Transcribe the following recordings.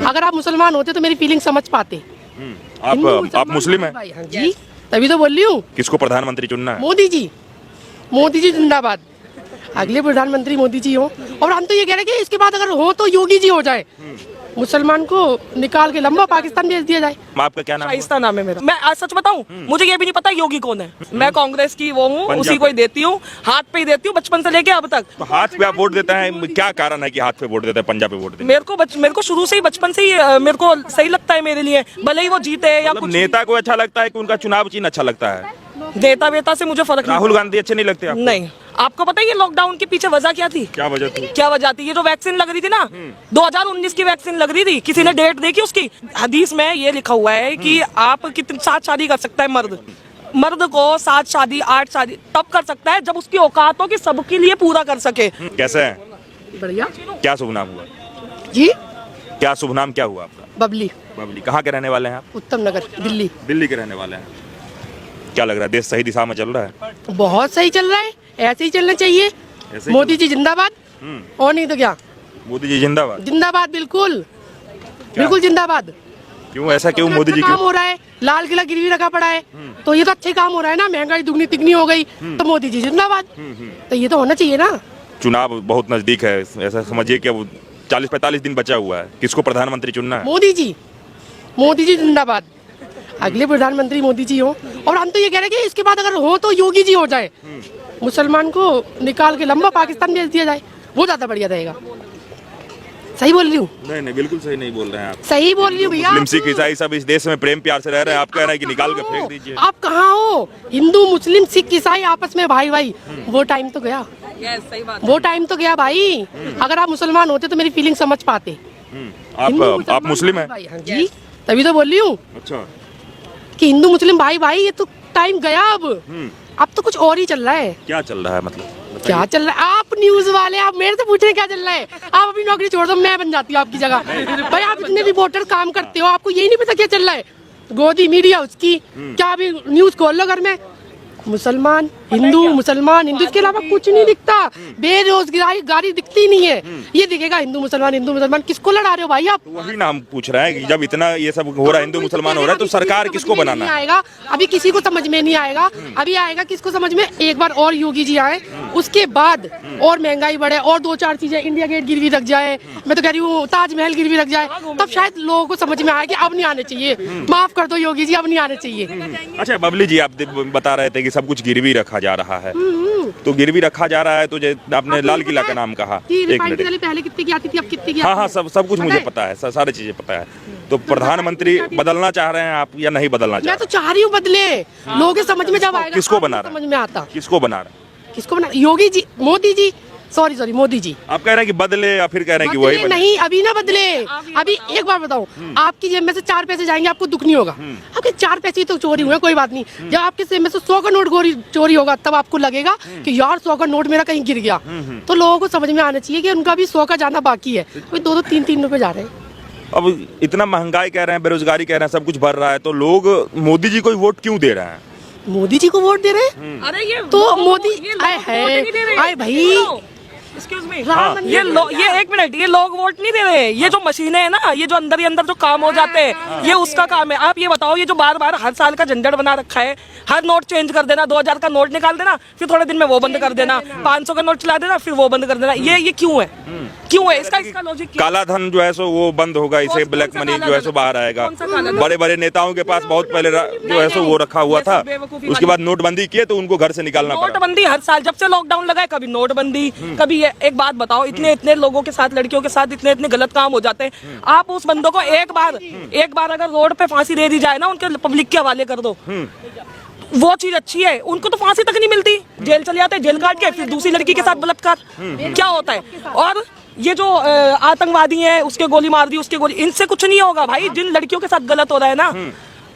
अगर आप मुसलमान होते तो मेरी फीलिंग समझ पाते। आप मुस्लिम हैं? हाँ जी, तभी तो बोल रही हूँ। किसको प्रधानमंत्री चुनना है? मोदी जी, मोदी जी जिंदाबाद। अगले प्रधानमंत्री मोदी जी हो, और हम तो ये कह रहे हैं कि इसके बाद अगर हो तो योगी जी हो जाए, मुसलमान को निकाल के लंबा पाकिस्तान भेज दिया जाए। आपका क्या नाम है? शाइस्ता नाम है मेरा। मैं आज सच बताऊं, मुझे ये भी नहीं पता योगी कौन है। मैं कांग्रेस की वो हूँ, उसी को ही देती हूँ, हाथ पे ही देती हूँ बचपन से लेके अब तक। तो हाथ पे आप वोट देते हैं, क्या कारण है कि हाथ पे वोट देते हैं, पंजाब पे वोट देते हैं? मेरे को शुरू से ही बचपन से ही मेरे को सही लगता है मेरे लिए, भले ही वो जीते या मतलब कुछ। नेता को अच्छा लगता है कि उनका चुनाव चिन्ह अच्छा लगता है? नेता वेता से मुझे फर्क नहीं। राहुल गांधी अच्छे नहीं लगते आपको? नहीं, आपको पता है ये लॉकडाउन के पीछे वजह क्या थी? क्या वजह थी? क्या वजह थी? ये जो वैक्सीन लग रही थी ना, 2019 की वैक्सीन लग रही थी। किसी ने डेट देखी उसकी? हदीस में ये लिखा हुआ है कि आप कितनी 7 शादी कर सकता है मर्द को 7 शादी 8 शादी तब कर सकता है जब उसकी औकात हो कि सबके लिए पूरा कर सके। कैसे है? बढ़िया क्या शुभ नाम हुआ जी। क्या शुभ नाम क्या हुआ आपका? बबली, बबली। कहाँ के रहने वाले हैं आप? उत्तम नगर, दिल्ली। दिल्ली के रहने वाले हैं। क्या लग रहा है, देश सही दिशा में चल रहा है? बहुत सही चल रहा है, ऐसे ही चलना चाहिए। ऐसे ही मोदी जी जिंदाबाद, और नहीं तो क्या। मोदी जी जिंदाबाद। जिंदाबाद, बिल्कुल बिल्कुल जिंदाबाद। क्यों ऐसा, क्यों मोदी जी काम क्यों? हो रहा है, लाल किला गिरवी रखा पड़ा है, तो ये तो अच्छे काम हो रहा है ना। महंगाई दुगनी तिगनी हो गई, तो मोदी जी जिंदाबाद। तो ये तो होना चाहिए ना। चुनाव बहुत नजदीक है, ऐसा समझिए कि अब 40-45 दिन बचा हुआ है। किसको प्रधानमंत्री चुनना है? मोदी जी, मोदी जी जिंदाबाद। अगले प्रधानमंत्री मोदी जी हो, और हम तो ये कह रहे हैं कि इसके बाद अगर हो तो योगी जी हो जाए, मुसलमान को निकाल के लंबा पाकिस्तान भेज दिया जाए, वो ज्यादा बढ़िया रहेगा। सही बोल रही हूँ? नहीं, बिल्कुल सही नहीं बोल रहे हैं आप। सही बोल रही हूँ भैया। मुस्लिम सिख ईसाई सब इस देश में प्रेम प्यार से रह रहे हैं, आप कह रहे हैं कि निकाल के फेंक दीजिए। आप कहाँ हो? हिंदू मुस्लिम सिख ईसाई आपस में भाई भाई, वो टाइम तो गया। सही बात। वो टाइम तो गया भाई। अगर आप मुसलमान होते तो मेरी फीलिंग समझ पाते। आप मुस्लिम हैं? हाँ जी, तभी तो बोल रही हूँ अच्छा, कि हिंदू मुस्लिम भाई भाई, ये तो टाइम गया। अब तो कुछ और ही चल रहा है। क्या चल रहा है मतलब? क्या चल रहा है? आप न्यूज वाले, आप मेरे से पूछ रहे हैं क्या चल रहा है? आप अपनी नौकरी छोड़ दो, मैं बन जाती हूँ आपकी जगह। भाई आप इतने रिपोर्टर काम करते हो, आपको यही नहीं पता क्या चल रहा है? गोदी मीडिया उसकी, क्या अभी न्यूज खोल लो घर में, मुसलमान हिंदू मुसलमान हिंदू, इसके अलावा कुछ नहीं दिखता। बेरोजगारी गाड़ी दिखती नहीं है, ये दिखेगा हिंदू मुसलमान। किसको लड़ा रहे हो भाई आप? वही नाम पूछ रहा है कि जब इतना ये सब हो रहा है, हिंदू मुसलमान हो रहा है, तो सरकार किसको बनाना है? आएगा अभी, किसी को समझ में नहीं आएगा। अभी आएगा किसको समझ में? एक बार और योगी जी आए, उसके बाद और महंगाई बढ़े, और 2-4 चीजें, इंडिया गेट गिरवी रख जाए, मैं तो कह रही हूँ ताजमहल गिरवी रख जाए, तब शायद लोगों को समझ में आए कि अब नहीं आने चाहिए। माफ कर दो योगी जी, अब नहीं आने चाहिए। अच्छा बबली जी, आप बता रहे थे कि सब कुछ गिरवी रखा जा रहा है, तो गिरवी रखा जा रहा है, तो आपने लाल किला का नाम कहा। एक मिनट, पहले कितनी की आती थी, अब कितनी की? हाँ, सब कुछ मुझे पता है, सारी चीजें पता है। तो प्रधानमंत्री बदलना चाह रहे हैं आप या नहीं बदलना चाह मैं तो चाह रही हूँ बदले, लोगों के समझ में जब आएगा। किसको बना रहा है? समझ में आता किसको बना रहे हैं? किसको बना? योगी जी, मोदी जी, सॉरी मोदी जी। आप कह रहे हैं कि बदले, या फिर कह रहे हैं कि वही बने? नहीं, अभी ना बदले। अभी एक बार बताऊं, आपकी जेब में से 4 पैसे जाएंगे, आपको दुख नहीं होगा। आपके 4 पैसे तो चोरी हुए, कोई बात नहीं। जब आपके जेब में से 100 का नोट चोरी होगा, तब आपको लगेगा कि यार 100 का नोट मेरा कहीं गिर गया। तो लोगों को समझ में आना चाहिए कि उनका भी 100 का जाना बाकी है। 2-2, 3-3 रुपए जा रहे हैं। अब इतना महंगाई कह रहे हैं, बेरोजगारी कह रहे हैं, सब कुछ बढ़ रहा है, तो लोग मोदी जी को वोट क्यों दे रहे हैं? मोदी जी को वोट दे रहे हैं? अरे ये तो मोदी आए भाई, एक्सक्यूज मी, ये 1 मिनट, ये लोग वोट नहीं दे रहे। ये जो मशीनें हैं ना, ये जो अंदर ही अंदर जो काम हो जाते हैं, ये उसका काम है। आप ये बताओ, ये जो बार बार हर साल का झंझट बना रखा है, हर नोट चेंज कर देना, 2000 का नोट निकाल देना, फिर थोड़े दिन में वो बंद कर देना, 500 का नोट चला देना, फिर वो बंद कर देना, ये क्यों है? क्यों है? इसका लॉजिक क्या? काला धन जो है सो वो बंद होगा, इसे ब्लैक मनी जो है सो बाहर आएगा। बड़े बड़े नेताओं के पास बहुत पहले जो है सो वो रखा हुआ था, उसके बाद नोटबंदी किए तो उनको घर से निकालना पड़ा। नोटबंदी हर साल, जब से लॉकडाउन लगा है, कभी नोटबंदी, कभी ये। एक बात बताओ, इतने लोगों के साथ, लड़कियों के साथ इतने गलत काम हो जाते हैं। आप उस बंदों को एक बार अगर रोड पे फांसी दे दी जाए ना, उनके पब्लिक के हवाले कर दो, वो चीज अच्छी है। उनको तो फांसी तक नहीं मिलती, जेल चले जाते हैं, जेल काट के फिर दूसरी लड़की के साथ बलात्कार। क्या होता है? और ये जो आतंकवादी हैं, उसके गोली मार दी, उसके गोली, इनसे कुछ नहीं होगा भाई। जिन लड़कियों के साथ गलत हो रहा है ना,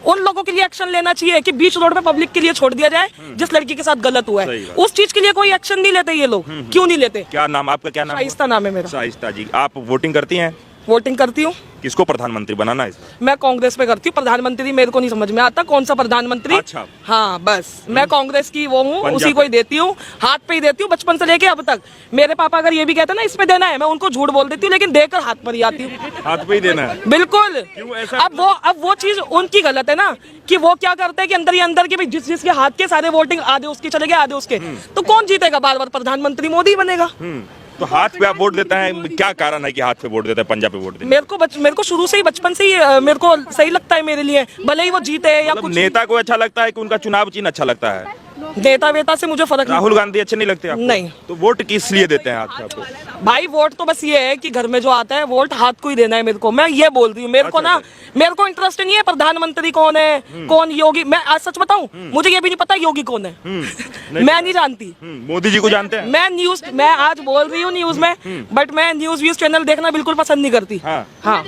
उन लोगों के लिए एक्शन लेना चाहिए कि बीच रोड पे पब्लिक के लिए छोड़ दिया जाए जिस लड़की के साथ गलत हुआ है। उस चीज के लिए कोई एक्शन नहीं लेते ये लोग। क्यों नहीं लेते? क्या नाम आपका? क्या नाम? शाइस्ता नाम है मेरा। शाइस्ता जी, आप वोटिंग करती हैं? वोटिंग करती हूँ। किसको प्रधानमंत्री बनाना है इसमें? मैं कांग्रेस पे करती हूँ। प्रधानमंत्री मेरे को नहीं समझ में आता कौन सा प्रधानमंत्री। अच्छा। हाँ बस मैं कांग्रेस की वो हूँ, पंजाब उसी को ही देती हूँ, हाथ पे ही देती हूँ बचपन से लेके अब तक। मेरे पापा अगर ये भी कहते हैं ना इसमें देना है, मैं उनको झूठ बोल देती हूँ, लेकिन देकर हाथ पर ही आती हूँ। हाथ पे ही देना है। बिल्कुल। क्यों ऐसा? अब वो चीज उनकी गलत है ना, कि वो क्या करते हैं कि अंदर ही अंदर के भी जिसके हाथ के सारे वोटिंग आधे उसके चले गए आधे उसके, तो कौन जीतेगा? बार बार प्रधानमंत्री मोदी बनेगा। तो हाथ पे आप वोट देते हैं, क्या कारण है कि हाथ पे वोट देते हैं, पंजाब पे वोट देते हैं? मेरे को शुरू से ही बचपन से ही मेरे को सही लगता है मेरे लिए, भले ही वो जीते या मतलब कुछ। नेता को अच्छा लगता है कि उनका चुनाव चिन्ह अच्छा लगता है? नेता वेता से मुझे फर्क राहुल गांधी अच्छे नहीं लगते आपको? नहीं। तो वोट किस लिए देते हैं हाथ पे आपको? भाई वोट तो बस ये है कि घर में जो आता है वोट हाथ को ही देना है मेरे को। मैं ये बोल रही हूँ, मेरे को ना मेरे को इंटरेस्ट नहीं है प्रधानमंत्री कौन है, कौन योगी। मैं आज सच बताऊं, मुझे ये भी नहीं पता योगी कौन है। मैं नहीं जानती। मोदी जी को जानते हैं? मैं आज बोल रही हूँ न्यूज में, बट मैं न्यूज व्यूज चैनल देखना बिल्कुल पसंद नहीं करती। हाँ।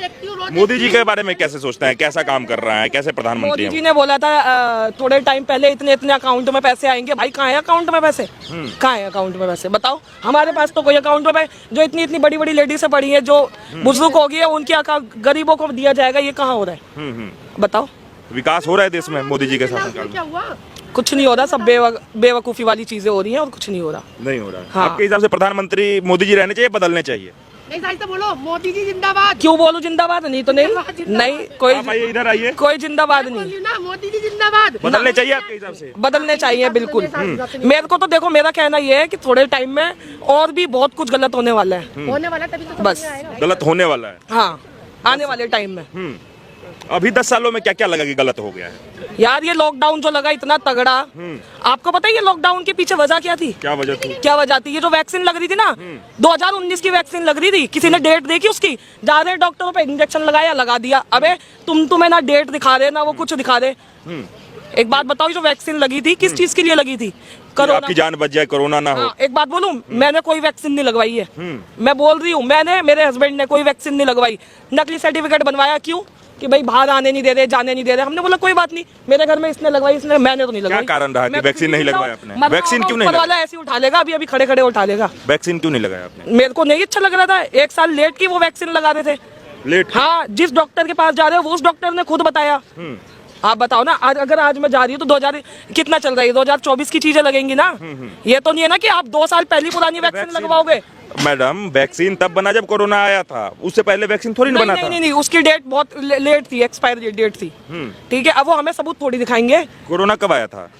मोदी जी के बारे में कैसे सोचते हैं, कैसा काम कर रहा है, कैसे प्रधानमंत्री मोदी है? जी ने बोला था थोड़े टाइम पहले इतने इतने अकाउंट में पैसे आएंगे। भाई कहाँ है अकाउंट में पैसे? कहाँ है अकाउंट में पैसे? बताओ। हमारे पास तो कोई अकाउंट में जो इतनी इतनी बड़ी बड़ी लेडीज से पड़ी है, जो बुजुर्ग हो गई है, उनके अकाउंट गरीबों को दिया जाएगा, ये कहाँ हो रहा है? बताओ। विकास हो रहा है देश में मोदी जी के शासनकाल में? क्या हुआ? कुछ नहीं हो रहा, सब बेवकूफी वाली चीजें हो रही हैं और कुछ नहीं हो रहा। नहीं हो रहा है। हाँ। आपके हिसाब से प्रधानमंत्री मोदी जी रहने चाहिए, बदलने चाहिए? नहीं साइड से बोलो, मोदी जी जिंदाबाद। क्यों बोलूं जिंदाबाद? नहीं तो नहीं कोई आप आइए, इधर आइए। कोई जिंदाबाद नहीं। बोलिए ना, मोदी जी जिंदाबाद। बदलने चाहिए आपके हिसाब से? बदलने चाहिए बिल्कुल। मेरे को तो देखो, मेरा कहना ये है कि थोड़े टाइम में और भी बहुत कुछ गलत होने वाला है। होने वाला तभी तो बस। समझ में आएगा। गलत होने वाला है? हाँ, आने वाले टाइम में। अभी 10 सालों में क्या क्या लगा कि गलत हो गया है? यार ये लॉकडाउन जो लगा इतना तगड़ा, आपको पता है ये लॉकडाउन के पीछे वजह क्या थी? क्या वजह थी? क्या वजह थी? ये जो वैक्सीन लग रही थी ना, 2019 की वैक्सीन लग रही थी, किसी ने डेट देखी उसकी, जा रहे डॉक्टरों पे इंजेक्शन लगाया, लगा दिया। अबे तुम्हें ना डेट दिखा रहे ना वो कुछ दिखा रहे। एक बात बताओ, जो वैक्सीन लगी थी किस चीज के लिए लगी थी? आपकी जान बच जाए, कोरोना ना हो। हाँ, एक बात बोलूं, मैंने कोई वैक्सीन नहीं लगवाई है। मैं बोल रही हूँ, मेरे हस्बैंड ने कोई वैक्सीन नहीं लगवाई। नकली सर्टिफिकेट बनवाया, क्यों? कि भाई बाहर आने नहीं दे रहे, जाने नहीं दे रहे। हमने बोला कोई बात नहीं, मेरे घर में इसने लगवाई, इसने, मैंने तो नहीं लगवाई। क्या कारण रहा कि वैक्सीन नहीं लगवाया आपने? वैक्सीन क्यों नहीं ऊपर वाला ऐसे ही उठा लेगा, अभी खड़े खड़े उठा लेगा। वैक्सीन क्यों नहीं लगाया आपने? मेरे को नहीं अच्छा लग रहा था। 1 साल लेट की वो वैक्सीन लगा रहे थे। लेट? हाँ, जिस डॉक्टर के पास जा रहे हो वो उस डॉक्टर ने खुद बताया। आप बताओ ना, अगर मैं जा रही हूँ तो 2000 कितना चल रहा है, 2024 की चीजें लगेंगी ना। ये तो नहीं है ना कि आप 2 साल पहली पुरानी वैक्सीन लगवाओगे। मैडम, वैक्सीन तब बना जब कोरोना आया था, उससे पहले वैक्सीन थोड़ी ना बना था। नहीं, उसकी डेट बहुत लेट थी, एक्सपायरी डेट थी। ठीक है, अब वो हमें सबूत थोड़ी दिखाएंगे। कोरोना कब आया था?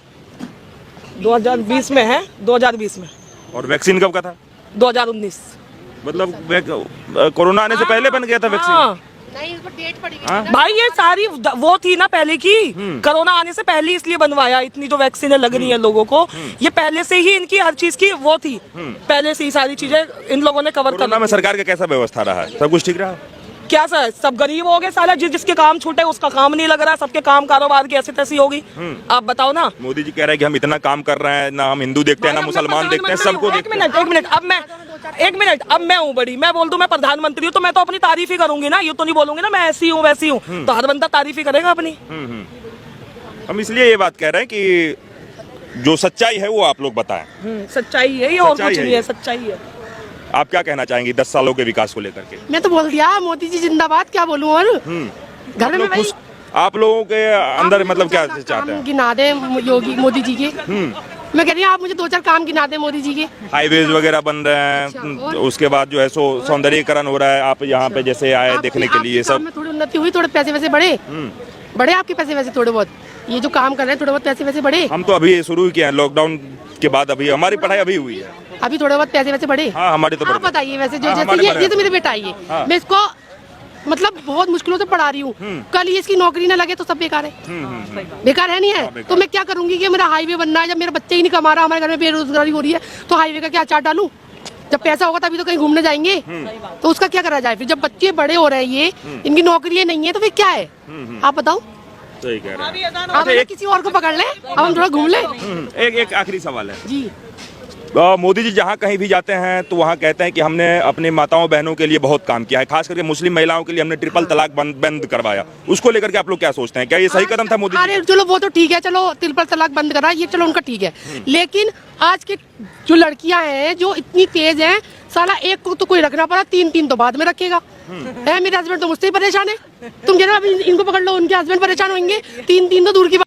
2020 में है, 2020 में। और वैक्सीन कब का था? 2019। मतलब कोरोना आने से पहले बन गया था वैक्सीन? हाँ। नहीं, इस पर डेट पड़ी गई। भाई ये सारी वो थी ना पहले की, कोरोना आने से पहले इसलिए बनवाया। इतनी जो वैक्सीनें लग रही हैं लोगों को, ये पहले से ही इनकी हर चीज की वो थी, पहले से ही सारी चीजें इन लोगों ने कवर कोरोना कर। में सरकार का कैसा व्यवस्था रहा है? सब कुछ ठीक रहा? क्या सर, सब गरीब हो गए साला, जिसके काम छूटे उसका काम नहीं लग रहा, सबके काम कारोबार की ऐसी तैसी होगी। आप बताओ ना। मोदी जी कह रहे हैं कि हम इतना काम कर रहे हैं, ना हम हिंदू देखते हैं, ना मुसलमान देखते हैं, सबको देखते हैं। एक मिनट, अब मैं हूँ बड़ी, मैं बोल दूं मैं प्रधानमंत्री हूँ तो मैं तो अपनी तारीफ ही करूंगी ना। ये तो नहीं बोलूंगी ना मैं ऐसी हूँ वैसी हूँ, तो हर बंदा तारीफ ही करेगा अपनी। हम इसलिए ये बात कह रहे हैं कि जो सच्चाई है वो आप लोग बताएं। सच्चाई है ये, और सच्चाई कुछ है नहीं ये। है, सच्चाई है। आप क्या कहना चाहेंगे 10 सालों के विकास को लेकर के? मैं तो बोल दिया मोदी जी जिंदाबाद, क्या बोलूं। और घर में भाई आप लोगों के अंदर मतलब क्या चाहते काम हैं? गिना दे योगी मोदी जी के। मैं कह रही हूँ आप मुझे 2-4 काम गिना दे मोदी जी के। हाईवेज वगैरह बन रहे हैं, और? उसके बाद जो है सो सौंदर्यीकरण हो रहा है। आप यहाँ पे जैसे आए देखने के लिए, आपके काम सब में थोड़ी उन्नति हुई, थोड़े पैसे वैसे बढ़े आपके पैसे वैसे थोड़े बहुत, ये जो काम कर रहे हैं थोड़े बहुत पैसे वैसे बढ़े। हम तो अभी शुरू ही किया है लॉकडाउन के बाद, अभी हमारी पढ़ाई अभी हुई है। अभी थोड़े बहुत पैसे वैसे बढ़े। हाँ, हमारी तो आप बताइए वैसे जो हाँ, जैसे हमारे ये तो मेरे बेटा है, हाँ। मैं इसको मतलब बहुत मुश्किलों से पढ़ा रही हूँ। कल ये इसकी नौकरी ना लगे तो सब बेकार है। बेकार है नहीं है? बेकार। तो मैं क्या करूंगी कि मेरा हाईवे बनना है, जब मेरा बच्चा ही नहीं कमा रहा, हमारे घर में बेरोजगारी हो रही है, तो हाईवे का क्या चार्ट डालूं? जब पैसा होगा तभी तो कहीं घूमने जाएंगे, तो उसका क्या करा जाए? फिर जब बच्चे बड़े हो रहे हैं, ये इनकी नौकरी नहीं है, तो फिर क्या है? आप बताओ। सही कह रहे हैं। आप किसी और को पकड़ ले, अब हम थोड़ा घूम ले। एक आखिरी सवाल है जी। मोदी जी जहाँ कहीं भी जाते हैं तो वहाँ कहते हैं कि हमने अपनी माताओं बहनों के लिए बहुत काम किया है, खास करके मुस्लिम महिलाओं के लिए हमने ट्रिपल तलाक बंद करवाया। उसको लेकर के आप लोग क्या सोचते हैं, क्या ये सही कदम था मोदी जी? अरे चलो वो तो ठीक है, चलो ट्रिपल तलाक बंद करा, ये चलो उनका ठीक है, लेकिन आज के जो लड़कियां हैं जो इतनी तेज हैं, साला एक को तो कोई रखना पड़ा, तीन तो बाद में रखेगा। है मेरे हस्बैंड तो मुझसे ही परेशान है, तुम कह रहे हो अभी इनको पकड़ लो, उनके हस्बैंड परेशान होंगे, तीन तो दूर की बात।